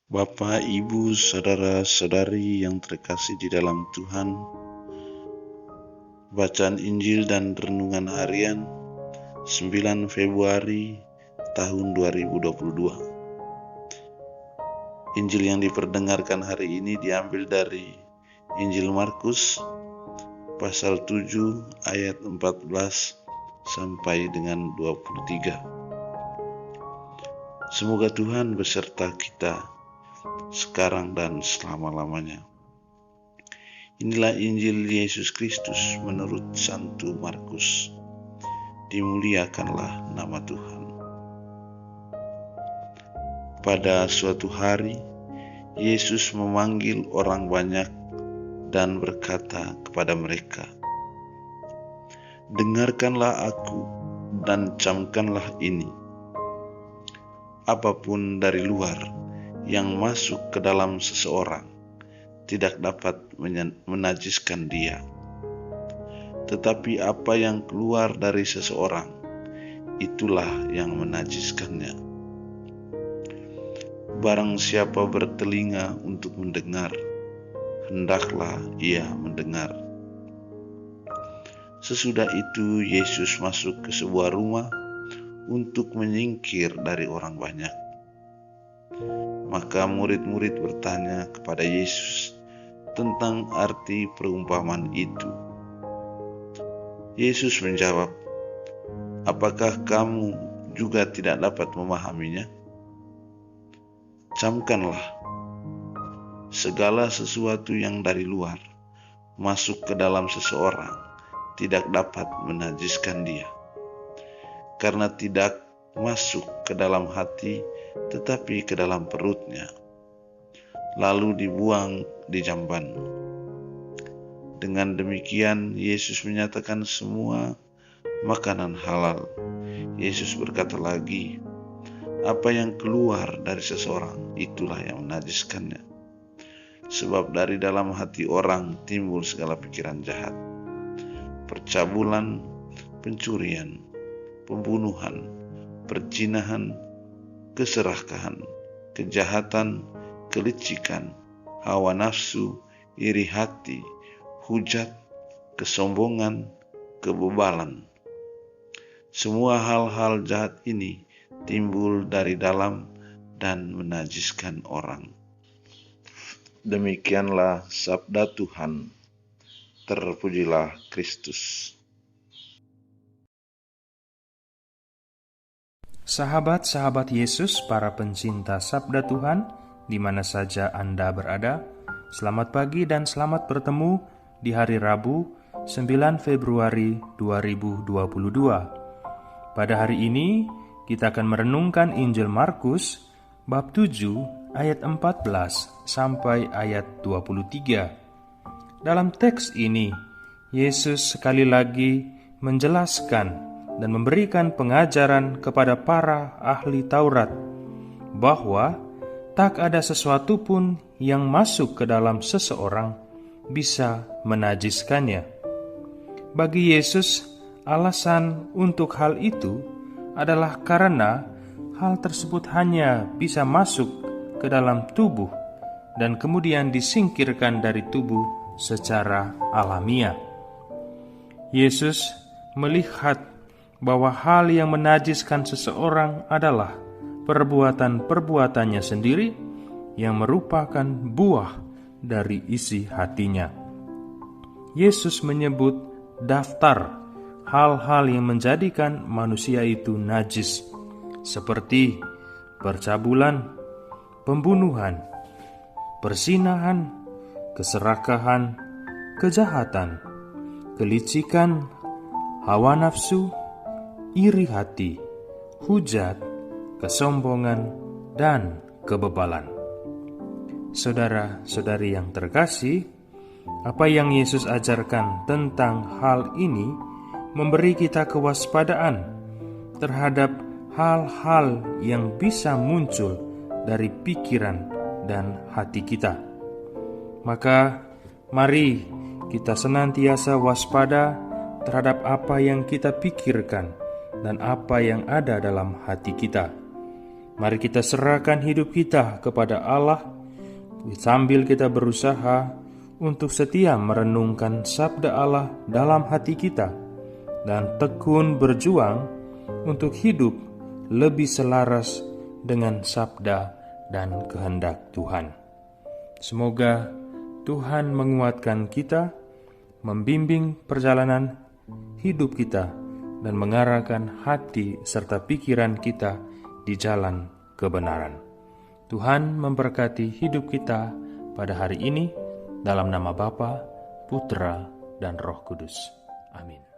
Bapak, Ibu, Saudara-saudari yang terkasih di dalam Tuhan, bacaan Injil dan renungan harian 9 Februari tahun 2022. Injil yang diperdengarkan hari ini diambil dari Injil Markus pasal 7 ayat 14 sampai dengan 23. Semoga Tuhan beserta kita sekarang dan selama-lamanya. Inilah Injil Yesus Kristus menurut Santo Markus. Dimuliakanlah nama Tuhan. Pada suatu hari, Yesus memanggil orang banyak dan berkata kepada mereka, "Dengarkanlah aku dan camkanlah ini. Apapun dari luar yang masuk ke dalam seseorang tidak dapat menajiskan dia. Tetapi apa yang keluar dari seseorang, itulah yang menajiskannya. Barang siapa bertelinga untuk mendengar, hendaklah ia mendengar." Sesudah itu Yesus masuk ke sebuah rumah untuk menyingkir dari orang banyak. Maka murid-murid bertanya kepada Yesus tentang arti perumpamaan itu. Yesus menjawab, "Apakah kamu juga tidak dapat memahaminya? Camkanlah, segala sesuatu yang dari luar masuk ke dalam seseorang tidak dapat menajiskan dia, karena tidak masuk ke dalam hati tetapi ke dalam perutnya, lalu dibuang di jamban." Dengan demikian Yesus menyatakan semua makanan halal. Yesus berkata lagi, "Apa yang keluar dari seseorang, itulah yang menajiskannya. Sebab dari dalam hati orang timbul segala pikiran jahat, percabulan, pencurian, pembunuhan, perzinahan, keserakahan, kejahatan, kelicikan, hawa nafsu, iri hati, hujat, kesombongan, kebebalan. Semua hal-hal jahat ini timbul dari dalam dan menajiskan orang." Demikianlah sabda Tuhan. Terpujilah Kristus. Sahabat-sahabat Yesus, para pencinta sabda Tuhan, di mana saja Anda berada, selamat pagi dan selamat bertemu di hari Rabu 9 Februari 2022. Pada hari ini, kita akan merenungkan Injil Markus, bab 7, ayat 14 sampai ayat 23. Dalam teks ini, Yesus sekali lagi menjelaskan dan memberikan pengajaran kepada para ahli Taurat bahwa tak ada sesuatu pun yang masuk ke dalam seseorang bisa menajiskannya. Bagi Yesus, alasan untuk hal itu adalah karena hal tersebut hanya bisa masuk ke dalam tubuh dan kemudian disingkirkan dari tubuh secara alamiah. Yesus melihat bahwa hal yang menajiskan seseorang adalah perbuatan-perbuatannya sendiri yang merupakan buah dari isi hatinya. Yesus menyebut daftar hal-hal yang menjadikan manusia itu najis, seperti percabulan, pembunuhan, perzinahan, keserakahan, kejahatan, kelicikan, hawa nafsu, iri hati, hujat, kesombongan, dan kebebalan. Saudara-saudari yang terkasih, apa yang Yesus ajarkan tentang hal ini memberi kita kewaspadaan terhadap hal-hal yang bisa muncul dari pikiran dan hati kita. Maka, mari kita senantiasa waspada terhadap apa yang kita pikirkan dan apa yang ada dalam hati kita. Mari kita serahkan hidup kita kepada Allah sambil kita berusaha untuk setia merenungkan sabda Allah dalam hati kita dan tekun berjuang untuk hidup lebih selaras dengan sabda dan kehendak Tuhan. Semoga Tuhan menguatkan kita, membimbing perjalanan hidup kita, dan mengarahkan hati serta pikiran kita di jalan kebenaran. Tuhan memberkati hidup kita pada hari ini, dalam nama Bapa, Putra, dan Roh Kudus. Amin.